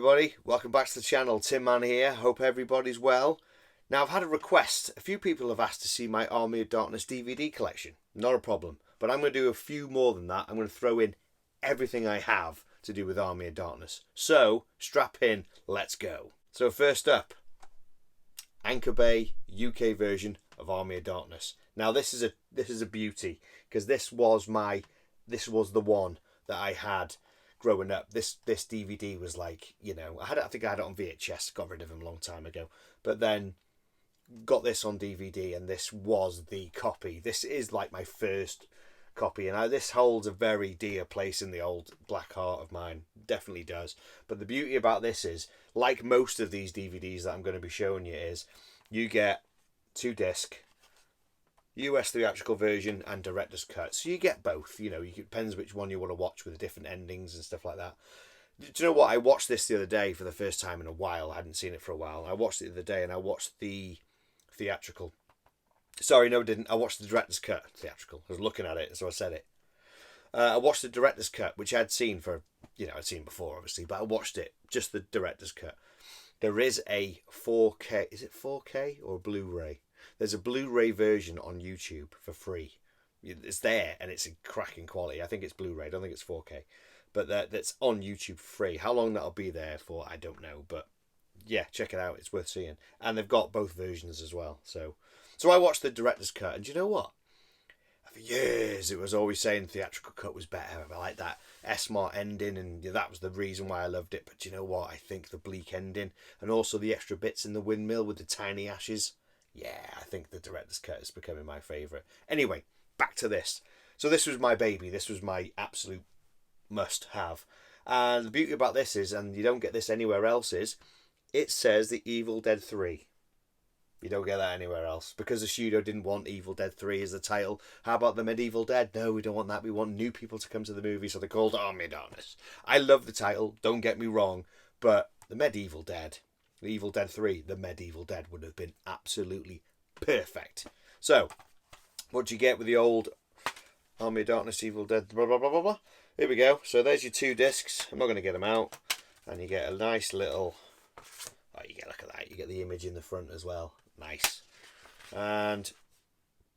everybody, welcome back to the channel. Tinman here, hope everybody's well. Now I've had a request, a few people have asked to see my Army of Darkness DVD collection. Not a problem, but I'm going to do a few more than that. I'm going to throw in everything I have to do with Army of Darkness. So, strap in, let's go. So first up, Anchor Bay UK version of Army of Darkness. Now this is a beauty, because this was the one that I had growing up. This DVD was like, I think I had it on VHS, got rid of them a long time ago, but then got this on DVD, and this was the copy. This is like my first copy, and this holds a very dear place in the old black heart of mine. Definitely does. But the beauty about this is, like most of these DVDs that I'm going to be showing you, is you get 2-disc US theatrical version and director's cut, so you get both. It depends which one you want to watch with the different endings and stuff like that. Do you know what? I watched this the other day for the first time in a while. I hadn't seen it for a while. I watched it the other day, and I watched the theatrical. Sorry, no, I didn't. I watched the director's cut theatrical. I was looking at it, so I said it. I watched the director's cut, which I'd seen I'd seen before, obviously, but I watched it, just the director's cut. There is a 4K, is it 4K or Blu-ray? There's a Blu-ray version on YouTube for free. It's there, and it's in cracking quality. I think it's Blu-ray, I don't think it's 4K. But that's on YouTube for free. How long that'll be there for, I don't know. But yeah, check it out. It's worth seeing. And they've got both versions as well. So I watched the director's cut, and do you know what? For years, it was always saying the theatrical cut was better. I like that S-Mart ending, and that was the reason why I loved it. But do you know what? I think the bleak ending, and also the extra bits in the windmill with the tiny ashes. Yeah, I think the director's cut is becoming my favourite. Anyway, back to this. So this was my baby. This was my absolute must-have. And the beauty about this is, and you don't get this anywhere else, is it says The Evil Dead 3. You don't get that anywhere else, because the studio didn't want Evil Dead 3 as the title. How about the Medieval Dead? No, we don't want that. We want new people to come to the movie, so they're called Army of Darkness. I love the title, don't get me wrong, but the Medieval Dead, the Evil Dead 3, the Medieval Dead would have been absolutely perfect. So, what do you get with the old Army of Darkness, Evil Dead, blah, blah, blah, blah, blah. Here we go. So there's your 2 discs. I'm not going to get them out. And you get a nice little... Oh, look at that. You get the image in the front as well. Nice. And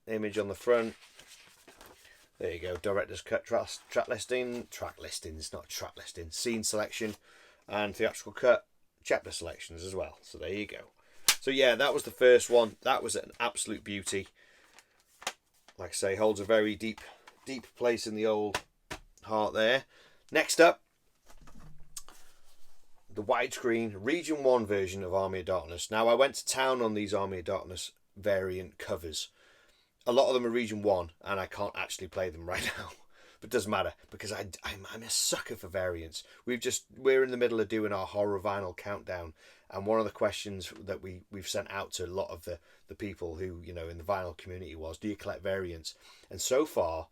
image on the front. There you go. Director's cut, track listing. Track listings, not track listing. Scene selection. And theatrical cut, chapter selections as well. So there you go. So yeah, that was the first one. That was an absolute beauty. Like I say, holds a very deep place in the old heart there. Next up, the widescreen Region 1 version of Army of Darkness. Now, I went to town on these Army of Darkness variant covers. A lot of them are Region 1, and I can't actually play them right now. But it doesn't matter, because I'm a sucker for variants. We're in the middle of doing our horror vinyl countdown, and one of the questions that we've sent out to a lot of the people who, in the vinyl community was, do you collect variants? And so far,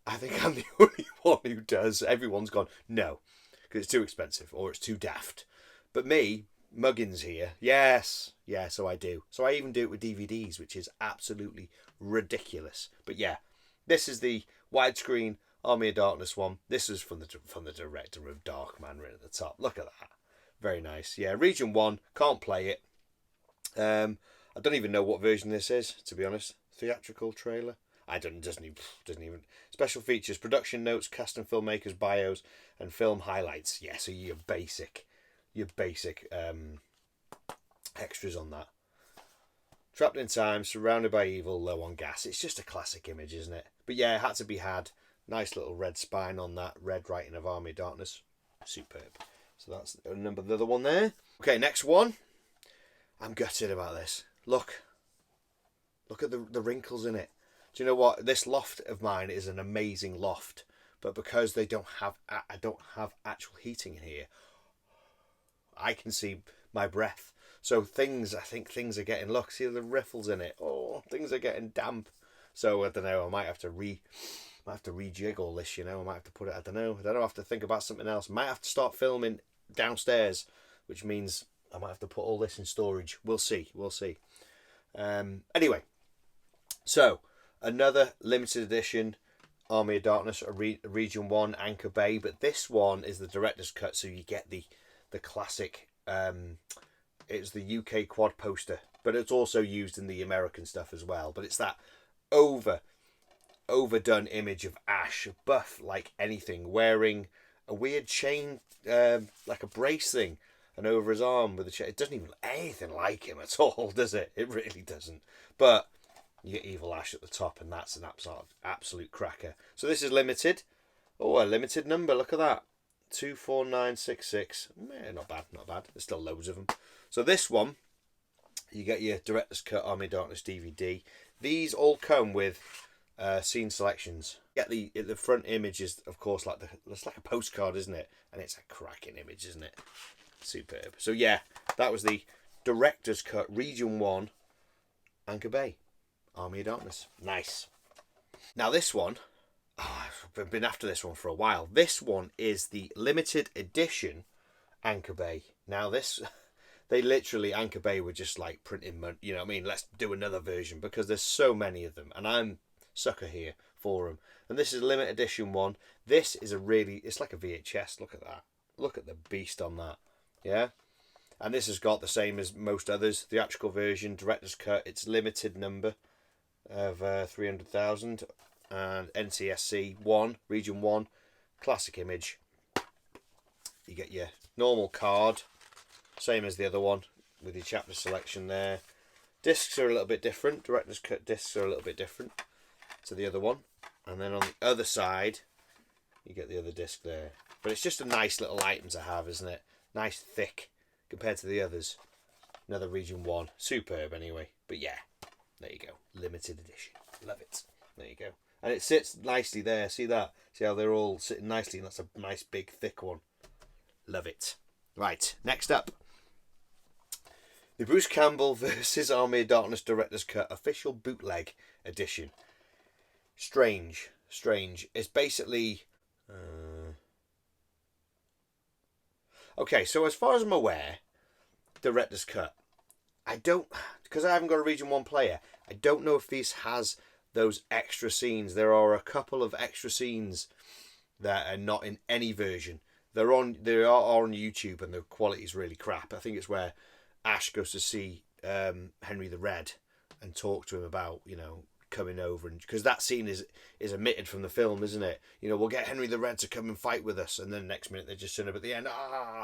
I think I'm the only one who does. Everyone's gone, no, because it's too expensive or it's too daft. But me, Muggins here, yes, so I do. So I even do it with DVDs, which is absolutely ridiculous. But yeah, this is the widescreen Army of Darkness one. This is from the director of Darkman right at the top. Look at that. Very nice. Yeah, Region 1, can't play it. I don't even know what version this is, to be honest. Theatrical trailer. Doesn't even. Special features, production notes, cast and filmmakers bios, and film highlights. Yeah, so your basic extras on that. Trapped in time, surrounded by evil, low on gas. It's just a classic image, isn't it? But yeah, it had to be had. Nice little red spine on that, red writing of Army of Darkness. Superb. So that's the other one there. Okay, next one. I'm gutted about this. Look at the wrinkles in it. Do you know what? This loft of mine is an amazing loft, but because I don't have actual heating in here, I can see my breath. So I think things are getting, look, see the riffles in it. Oh, things are getting damp. So I don't know, I might have to rejig all this, I might have to put it, I don't know, I have to think about something else. Might have to start filming downstairs, which means I might have to put all this in storage. We'll see. Anyway, so another limited edition Army of Darkness, Region 1 Anchor Bay, but this one is the director's cut, so you get the the classic. It's the UK quad poster, but it's also used in the American stuff as well. But it's that overdone image of Ash, buff like anything, wearing a weird chain, like a brace thing, and over his arm with a chain. It doesn't even look anything like him at all, does it? It really doesn't. But you get Evil Ash at the top, and that's an absolute cracker. So this is limited. Oh, a limited number. Look at that. 24966. Not bad, not bad. There's still loads of them. So this one, you get your Director's Cut Army of Darkness DVD. These all come with scene selections. Get the front image is, of course, it's like a postcard, isn't it? And it's a cracking image, isn't it? Superb. So yeah, that was the Director's Cut Region 1 Anchor Bay Army of Darkness. Nice. Now this one, I've been after this one for a while. This one is the limited edition Anchor Bay. Now this, they literally, Anchor Bay were just like printing money, you know what I mean? Let's do another version because there's so many of them, and I'm sucker here for them. And this is a limited edition one. This is it's like a VHS. Look at that. Look at the beast on that. Yeah. And this has got the same as most others. Theatrical version, Director's Cut. It's limited number of 300,000. And NCSC 1, Region 1, classic image. You get your normal card, same as the other one, with your chapter selection there. Discs are a little bit different. Director's Cut discs are a little bit different to the other one. And then on the other side, you get the other disc there. But it's just a nice little item to have, isn't it? Nice thick compared to the others. Another Region 1. Superb anyway. But yeah, there you go. Limited edition. Love it. There you go. And it sits nicely there. See that? See how they're all sitting nicely? And that's a nice big thick one. Love it. Right, next up. The Bruce Campbell vs. Army of Darkness Director's Cut Official Bootleg Edition. Strange. It's basically... Okay, so as far as I'm aware, Director's Cut, because I haven't got a Region 1 player, I don't know if this has those extra scenes. There are a couple of extra scenes that are not in any version. They are on YouTube, and the quality is really crap. I think it's where Ash goes to see Henry the Red and talk to him about, coming over, and because that scene is omitted from the film, isn't it? We'll get Henry the Red to come and fight with us, and then the next minute they're just sitting up at the end,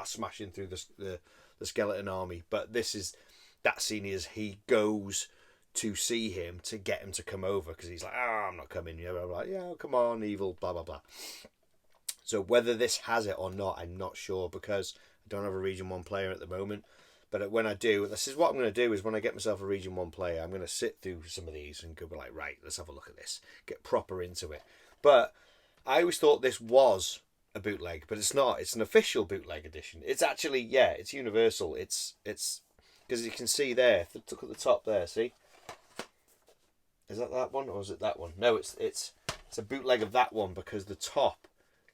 smashing through the skeleton army. But that scene is he goes to see him to get him to come over, because he's like, I'm not coming. I'm like, yeah, come on, evil, blah blah blah. So whether this has it or not, I'm not sure, because I don't have a Region 1 player at the moment. But when I do, this is what I'm going to do, is when I get myself a Region 1 player, I'm going to sit through some of these and go like, right, let's have a look at this. Get proper into it. But I always thought this was a bootleg, but it's not. It's an official bootleg edition. It's actually, it's universal. It's because you can see there, look at the top there, see? Is that one, or is it that one? No, it's a bootleg of that one, because the top,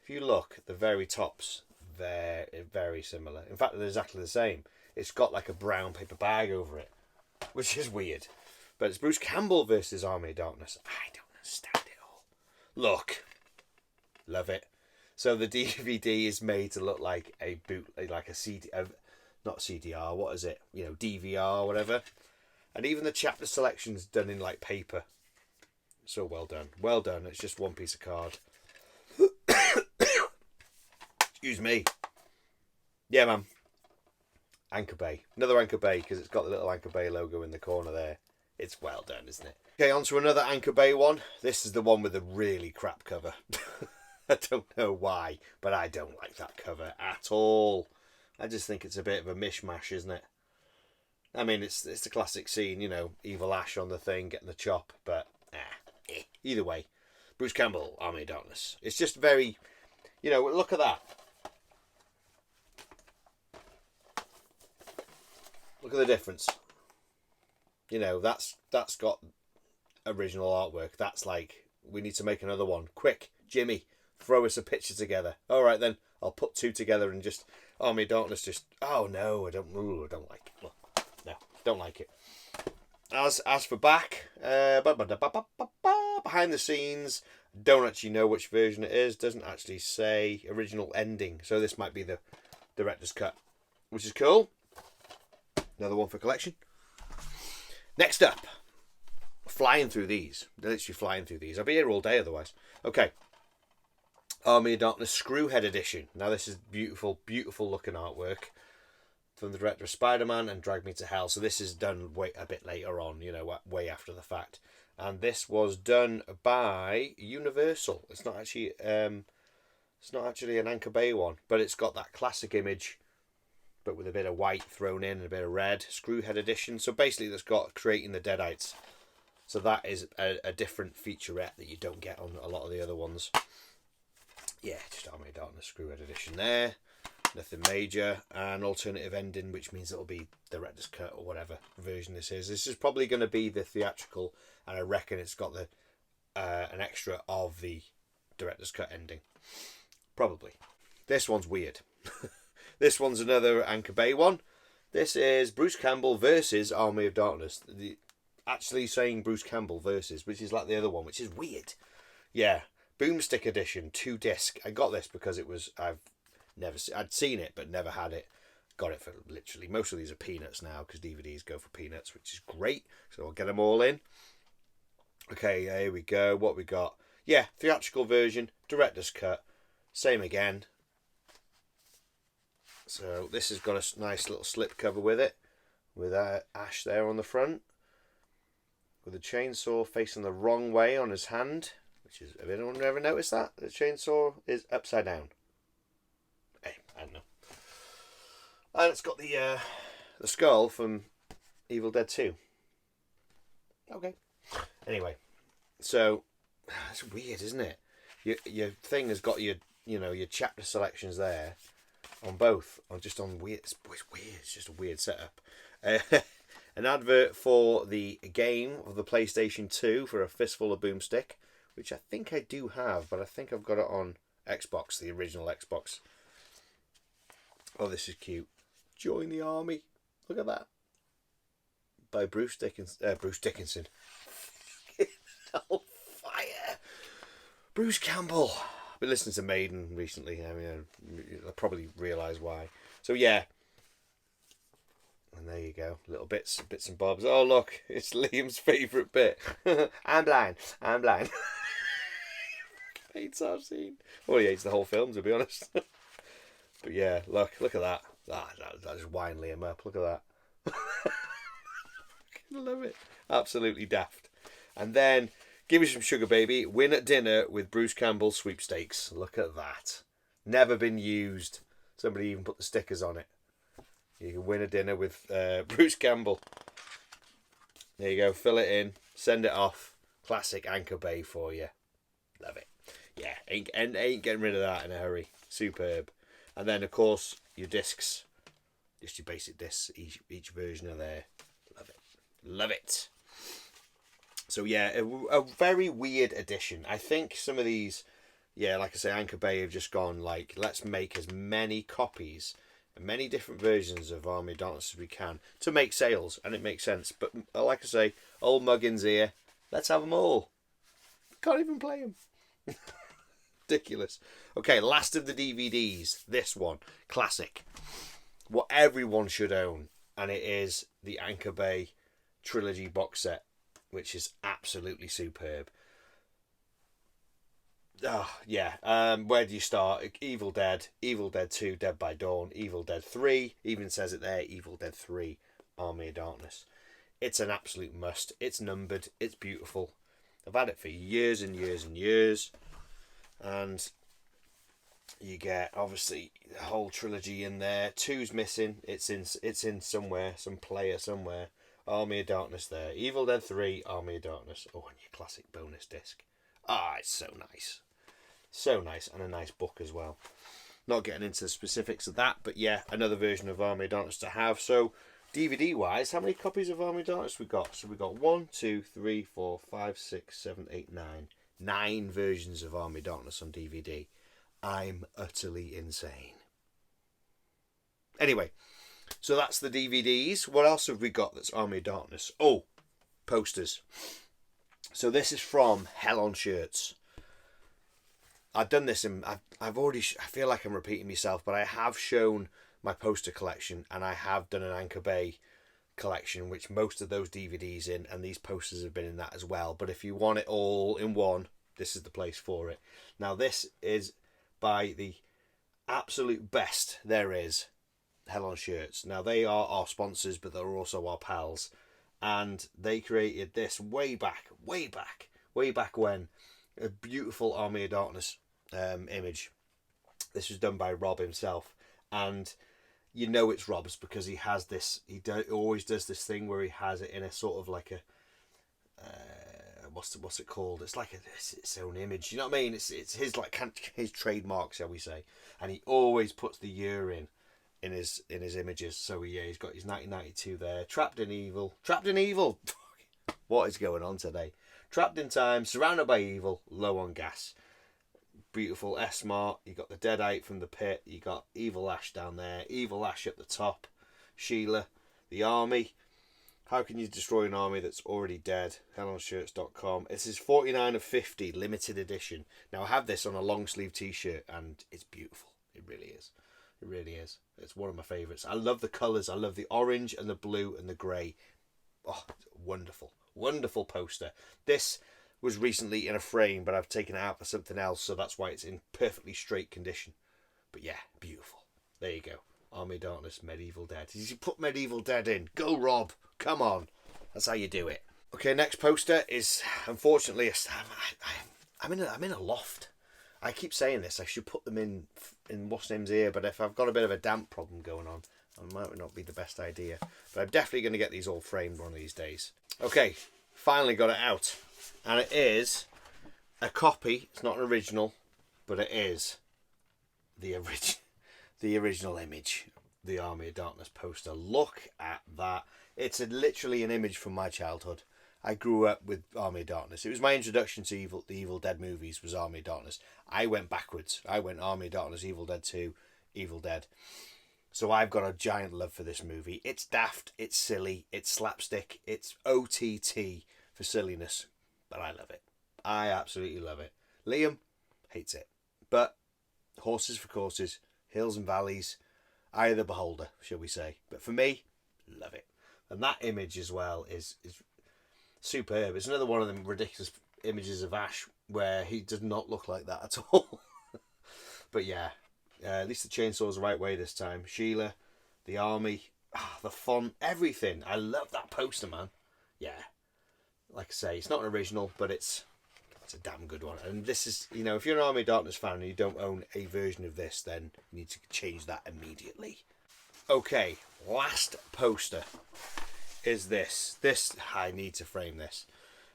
if you look at the very tops, they're very similar. In fact, they're exactly the same. It's got like a brown paper bag over it, which is weird. But it's Bruce Campbell versus Army of Darkness. I don't understand it all. Look. Love it. So the DVD is made to look like a like a CD, not CDR, what is it? DVR or whatever. And even the chapter selection's done in like paper. So well done. Well done. It's just one piece of card. Excuse me. Yeah, man. Anchor Bay. Another Anchor Bay, because it's got the little Anchor Bay logo in the corner there. It's well done, isn't it? Okay, on to another Anchor Bay one. This is the one with the really crap cover. I don't know why, but I don't like that cover at all. I just think it's a bit of a mishmash, isn't it? I mean, it's the classic scene, Evil Ash on the thing, getting the chop, but either way. Bruce Campbell, Army of Darkness. It's just very, look at that. Look at the difference. That's got original artwork. That's like, we need to make another one. Quick, Jimmy, throw us a picture together. All right then, I'll put two together and just Army of Darkness. Just I don't like it. Look, no, don't like it. As for back, behind the scenes, don't actually know which version it is. Doesn't actually say original ending. So this might be the director's cut which is cool. Another one for collection. Next up, flying through these. They're literally flying through these. I'll be here all day otherwise. Okay. Army of Darkness Screwhead Edition. Now this is beautiful, beautiful looking artwork from the director of Spider-Man and Drag Me to Hell. So this is done a bit later on, you know, way after the fact. And this was done by Universal. It's not actually an Anchor Bay one, but it's got that classic image, but with a bit of white thrown in and a bit of red. Screwhead Edition. So basically, that's got Creating the Deadites. So that is a different featurette that you don't get on a lot of the other ones. Yeah, just Army of Darkness Screwhead Edition there. Nothing major. An alternative ending, which means it'll be director's cut or whatever version this is. This is probably going to be the theatrical, and I reckon it's got the an extra of the director's cut ending. Probably. This one's weird. This one's another Anchor Bay one. This is Bruce Campbell versus Army of Darkness. Actually saying Bruce Campbell versus, which is like the other one, which is weird. Yeah. Boomstick Edition, 2-disc. I got this because I'd seen it but never had it. Got it for literally, most of these are peanuts now because DVDs go for peanuts, which is great. So I'll get them all in. Okay, here we go. What we got? Yeah, theatrical version, director's cut. Same again. So this has got a nice little slip cover with it, with Ash there on the front, with a chainsaw facing the wrong way on his hand. Which is, have anyone ever noticed that? The chainsaw is upside down. Hey, I don't know. And it's got the skull from Evil Dead 2. Okay. Anyway, so it's weird, isn't it? Your thing has got your chapter selections there on both, or just on weird. It's weird. It's just a weird setup. An advert for the game of the PlayStation 2 for a fistful of boomstick, which I think I do have, but I think I've got it on Xbox, the original Xbox. Oh, this is cute. Join the army. Look at that. By Bruce Dickinson. Oh, fire. Bruce Campbell. I've been listening to Maiden recently. I mean, I probably realise why. So, yeah. And there you go. Little bits and bobs. Oh, look. It's Liam's favourite bit. I'm blind. Hates our scene. Well, he hates the whole film, to be honest. But yeah, look at that. That just wind Liam up. Look at that. I love it. Absolutely daft. And then, give me some sugar, baby. Win at dinner with Bruce Campbell sweepstakes. Look at that. Never been used. Somebody even put the stickers on it. You can win a dinner with Bruce Campbell. There you go. Fill it in. Send it off. Classic Anchor Bay for you. Love it. Yeah, ain't getting rid of that in a hurry. Superb. And then, of course, your discs. Just your basic discs. Each version are there. Love it. Love it. So, yeah, a very weird edition. I think some of these, yeah, like I say, Anchor Bay have just gone, like, let's make as many copies, many different versions of Army of Darkness as we can to make sales. And it makes sense. But, like I say, old Muggins here, let's have them all. Can't even play them. Ridiculous. Okay, last of the DVDs. This one, classic. What everyone should own, and it is the Anchor Bay trilogy box set, which is absolutely superb. Oh, yeah. Where do you start? Evil Dead 2, Dead by Dawn, Evil Dead 3, even says it there, Evil Dead 3, Army of Darkness. It's an absolute must. It's numbered. It's beautiful. I've had it for years and years and years. And you get, obviously, the whole trilogy in there. 2's missing. It's in somewhere, some player somewhere. Army of Darkness there. Evil Dead 3, Army of Darkness. Oh, and your classic bonus disc. Ah, it's so nice. So nice. And a nice book as well. Not getting into the specifics of that, but yeah, another version of Army of Darkness to have. So, DVD-wise, how many copies of Army of Darkness we got? So we got 1, 2, 3, 4, 5, 6, 7, 8, 9. 9 versions of Army of Darkness on DVD. I'm utterly insane. Anyway, so that's the DVDs. What else have we got that's Army of Darkness? Oh, posters. So this is from Hell on Shirts. I've done this, and I've already, I feel like I'm repeating myself, but I have shown my poster collection, and I have done an Anchor Bay collection, which most of those DVDs in, and these posters have been in that as well. But if you want it all in one, this is the place for it. Now, this is by the absolute best there is, Hell on Shirts. Now, they are our sponsors, but they're also our pals, and they created this way back when, a beautiful Army of Darkness image. This was done by Rob himself, and you know it's Rob's because he has this. He always does this thing where he has it in a sort of like a what's it called? It's like its own image. You know what I mean? It's his his trademark, shall we say? And he always puts the year in his images. So yeah, he's got his 1992 there. Trapped in evil. What is going on today? Trapped in time, surrounded by evil, low on gas. Beautiful S-Mart. You got the Deadite from the pit. You got Evil Ash down there. Evil Ash at the top. Sheila, the army. How can you destroy an army that's already dead? Hellonshirts.com. This is 49 of 50 limited edition. Now I have this on a long sleeve t-shirt and it's beautiful. It really is. It really is. It's one of my favourites. I love the colours. I love the orange and the blue and the grey. Oh, wonderful. Wonderful poster. This was recently in a frame, but I've taken it out for something else, so that's why it's in perfectly straight condition. But yeah, beautiful. There you go. Army of Darkness, Medieval Dead. Did you put Medieval Dead in? Go, Rob. Come on. That's how you do it. Okay, next poster is, unfortunately, I'm in a loft. I keep saying this. I should put them in what's name's ear, but if I've got a bit of a damp problem going on, it might not be the best idea. But I'm definitely going to get these all framed one of these days. Okay, finally got it out. And it is a copy. It's not an original, but it is the original image. The Army of Darkness poster. Look at that. It's literally an image from my childhood. I grew up with Army of Darkness. It was my introduction to the Evil Dead movies was Army of Darkness. I went backwards. I went Army of Darkness, Evil Dead 2, Evil Dead. So I've got a giant love for this movie. It's daft, it's silly, it's slapstick, it's OTT for silliness. But I love it. I absolutely love it. Liam hates it. But horses for courses, hills and valleys, eye of the beholder, shall we say. But for me, love it. And that image as well is superb. It's another one of them ridiculous images of Ash where he does not look like that at all. But yeah, at least the chainsaw's the right way this time. Sheila, the army, the font, everything. I love that poster, man. Yeah. Like I say, it's not an original, but it's a damn good one. And this is, you know, if you're an Army of Darkness fan and you don't own a version of this, then you need to change that immediately. Okay, last poster is this. I need to frame this,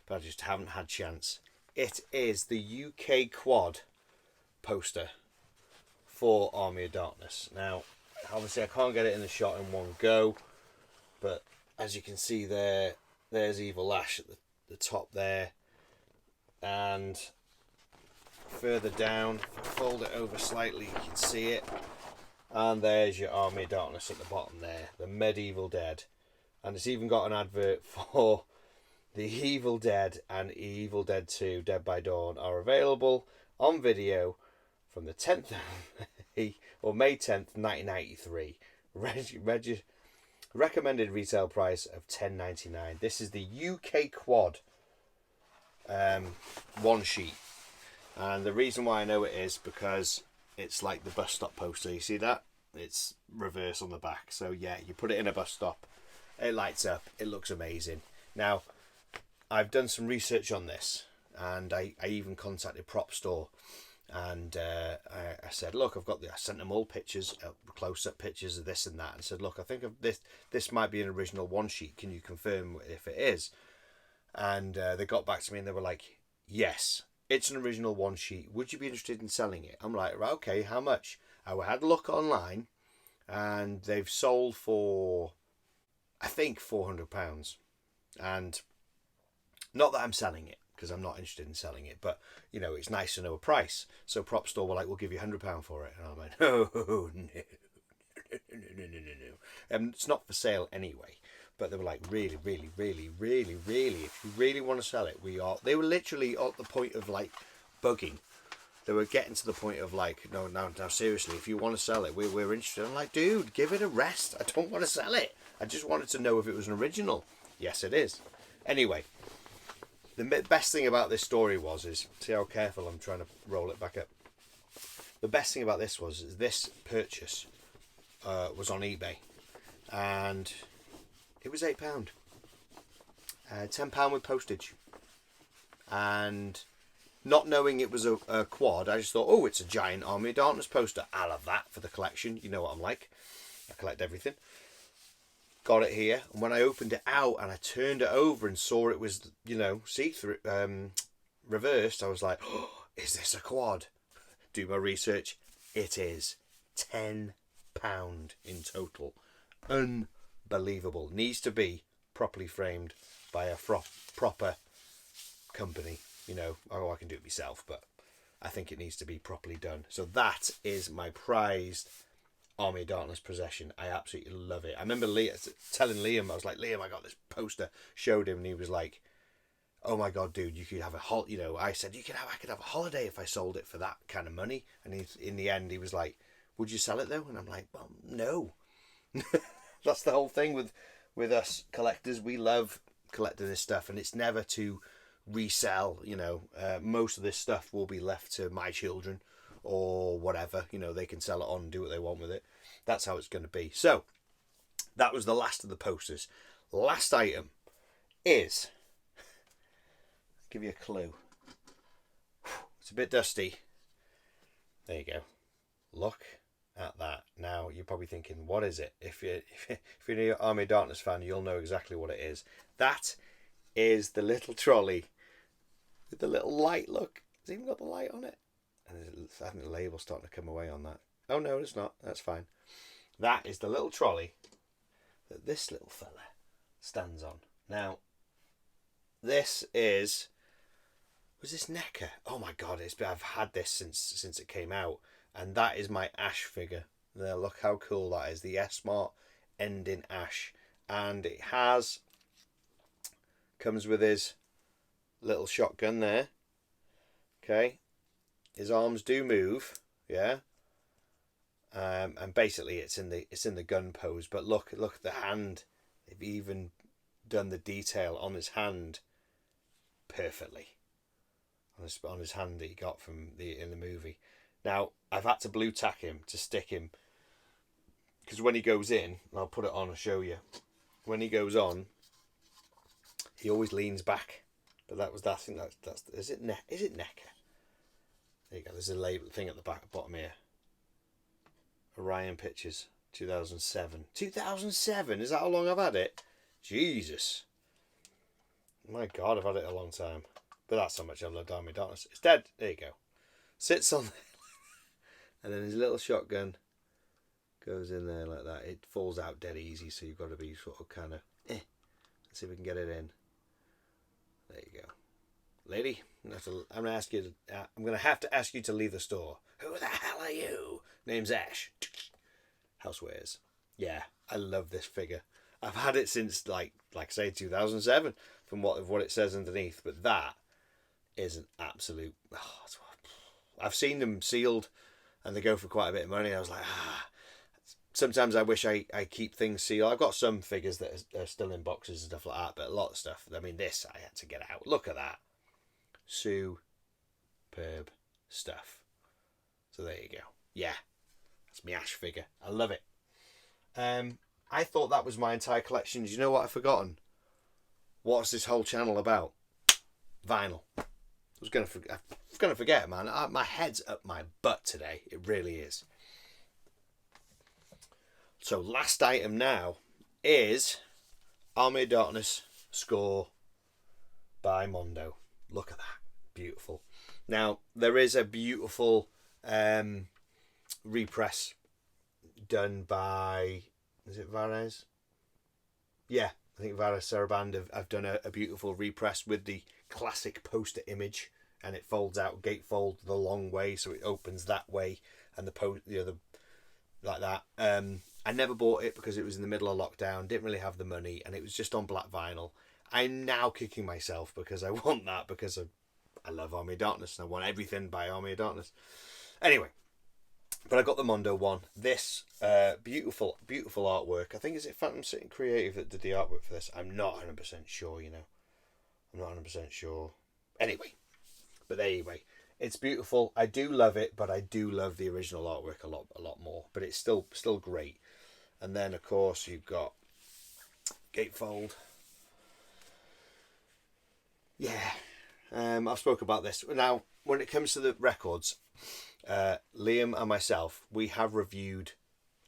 but I just haven't had chance. It is the UK quad poster for Army of Darkness. Now, obviously I can't get it in the shot in one go, but as you can see there's Evil Ash at the top there, and further down, if I fold it over slightly, you can see it, and there's your Army of Darkness at the bottom there, the Medieval Dead, and it's even got an advert for the Evil Dead and Evil Dead 2 Dead by Dawn are available on video from the 10th or May 10th 1993. Recommended retail price of $10.99. This is the UK quad one sheet, and the reason why I know it is because it's like the bus stop poster. You see that? It's reverse on the back. So yeah, you put it in a bus stop, it lights up, it looks amazing. Now, I've done some research on this, and I even contacted Prop Store, and I said, look, I sent them all pictures, close-up pictures of this and that, and said, look, I think of this might be an original one sheet, can you confirm if it is? And they got back to me and they were like, yes, it's an original one sheet, would you be interested in selling it? I'm like, right, okay, how much? I had a look online, and they've sold for, I think, £400, and not that I'm selling it, because I'm not interested in selling it, but you know, it's nice to know a price. So Prop Store were like, we'll give you £100 for it, and I'm like, no. It's not for sale anyway. But they were like, really, really, really, really, really, if you really want to sell it, we are. They were literally at the point of like bugging. they were getting to the point of like, no, seriously, if you want to sell it, we're interested. I'm like, dude, give it a rest. I don't want to sell it. I just wanted to know if it was an original. Yes, it is. Anyway, the best thing about this story is, see how careful I'm trying to roll it back up. The best thing about this is this purchase was on eBay, and it was £8. £10 with postage. And not knowing it was a quad, I just thought, oh, it's a giant Army of Darkness poster. I'll have that for the collection. You know what I'm like. I collect everything. Got it here, and when I opened it out and I turned it over and saw it was, see-through, reversed, I was like, oh, is this a quad? Do my research. It is. £10 in total. Unbelievable. Needs to be properly framed by a proper company. I can do it myself, but I think it needs to be properly done. So that is my prized Army of Darkness possession. I absolutely love it. I remember telling Liam, I was like, Liam, I got this poster. Showed him, and he was like, oh my god, dude, you could have I said I could have a holiday if I sold it for that kind of money. And in the end, he was like, would you sell it though? And I'm like, well, no. That's the whole thing with us collectors. We love collecting this stuff, and it's never to resell. Most of this stuff will be left to my children or whatever. They can sell it on and do what they want with it. That's how it's going to be. So that was the last of the posters. Last item is, I'll give you a clue. It's a bit dusty. There you go. Look at that. Now you're probably thinking, what is it? If you're an Army of Darkness fan, you'll know exactly what it is. That is the little trolley with the little light. Look, it's even got the light on it. And I think the label's starting to come away on that. Oh no, it's not. That's fine. That is the little trolley that this little fella stands on. Now, this was this NECA? Oh my god, I've had this since it came out, and that is my Ash figure. There, look how cool that is. The S-Mart ending Ash, and it comes with his little shotgun there. Okay, his arms do move, yeah. And basically it's in the gun pose. But look at the hand. They've even done the detail on his hand perfectly. On his hand that he got in the movie. Now I've had to blue tack him to stick him, because when he goes in, and I'll put it on and show you. When he goes on, he always leans back. But I think that's is it NECA? There you go. There's a label thing at the bottom here. Orion Pictures, 2007. 2007? Is that how long I've had it? Jesus. My God, I've had it a long time. But that's how much I've loved Army of Darkness. It's dead. There you go. Sits on there. And then his little shotgun goes in there like that. It falls out dead easy, so you've got to be sort of kind of, Let's see if we can get it in. There you go. Lady, I'm going to have to ask you to leave the store. Who the hell are you? Name's Ash. Housewares. Yeah, I love this figure. I've had it since like I say 2007 from what it says underneath, but that is an absolute. I've seen them sealed, and they go for quite a bit of money. I was like, Sometimes I wish I keep things sealed. I've got some figures that are still in boxes and stuff like that, but a lot of stuff. I mean, this I had to get out. Look at that. Superb stuff. So there you go. Yeah, that's my Ash figure. I love it. I thought that was my entire collection. Do you know what I've forgotten? What's this whole channel about? Vinyl. I was gonna forget, man. My head's up my butt today. It really is. So last item now is Army of Darkness score by Mondo. Look at that. Beautiful. Now, there is a beautiful repress done by, is it Varese? Yeah, I think Varese Saraband have done a beautiful repress with the classic poster image, and it folds out, gatefold the long way, so it opens that way, and like that. I never bought it because it was in the middle of lockdown, didn't really have the money, and it was just on black vinyl. I'm now kicking myself because I want that, because I love Army of Darkness and I want everything by Army of Darkness. Anyway, but I got the Mondo one. This beautiful artwork. I think is it Phantom City Creative that did the artwork for this. I'm not 100% sure. I'm not 100% sure. Anyway, but anyway, it's beautiful. I do love it, but I do love the original artwork a lot more. But it's still great. And then of course you've got Gatefold. Yeah, I've spoke about this. Now, when it comes to the records, Liam and myself, we have reviewed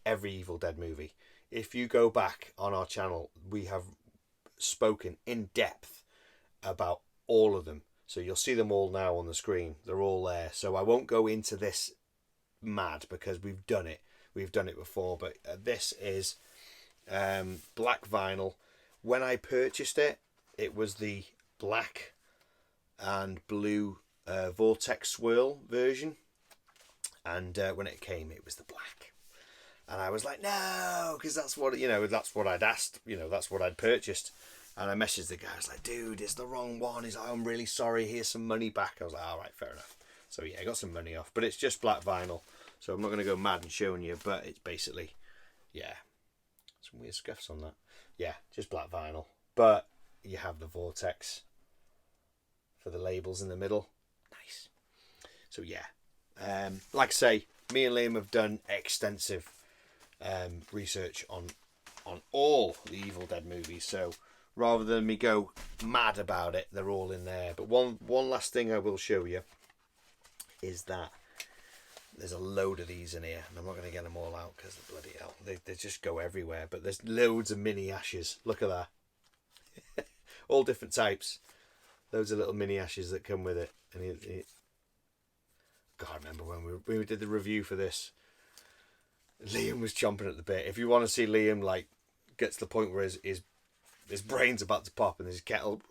every Evil Dead movie. If you go back on our channel, we have spoken in depth about all of them. So you'll see them all now on the screen. They're all there. So I won't go into this mad because we've done it. We've done it before. But this is black vinyl. When I purchased it, it was the black and blue Vortex Swirl version. And when it came, it was the black. And I was like, no, because that's what, that's what I'd asked. That's what I'd purchased. And I messaged the guy. I was like, dude, it's the wrong one. He's like, I'm really sorry. Here's some money back. I was like, all right, fair enough. So yeah, I got some money off. But it's just black vinyl. So I'm not going to go mad and showing you. But it's basically, yeah. Some weird scuffs on that. Yeah, just black vinyl. But you have the Vortex for the labels in the middle. Nice. So yeah. Like I say, me and Liam have done extensive research on all the Evil Dead movies. So rather than me go mad about it, they're all in there. But one last thing I will show you is that there's a load of these in here, and I'm not going to get them all out because bloody hell, they just go everywhere. But there's loads of mini Ashes. Look at that. All different types. Loads of little mini Ashes that come with it. And God, I remember when we did the review for this, Liam was chomping at the bit. If you want to see Liam like get to the point where his brain's about to pop and his kettle,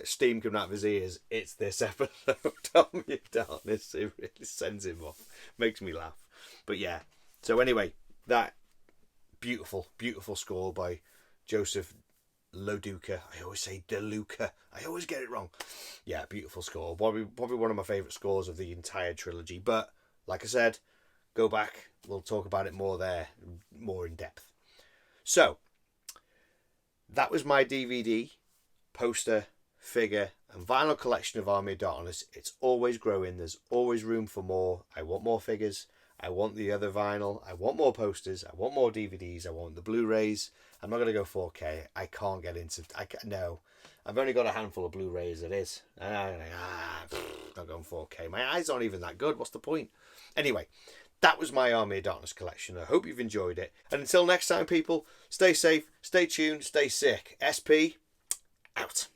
steam coming out of his ears, it's this episode. Army of Darkness. It really sends him off. Makes me laugh. But yeah. So anyway, that beautiful score by Joseph Loduca. I always say DeLuca. I always get it wrong. Yeah, beautiful score. Probably one of my favourite scores of the entire trilogy. But like I said, go back. We'll talk about it more there, more in depth. So that was my DVD, poster, figure, and vinyl collection of Army of Darkness. It's always growing. There's always room for more. I want more figures. I want the other vinyl. I want more posters. I want more DVDs. I want the Blu-rays. I'm not going to go 4K. I can't get into... No. I've only got a handful of Blu-rays it is. And I'm like, not going 4K. My eyes aren't even that good. What's the point? Anyway, that was my Army of Darkness collection. I hope you've enjoyed it. And until next time, people, stay safe, stay tuned, stay sick. SP, out.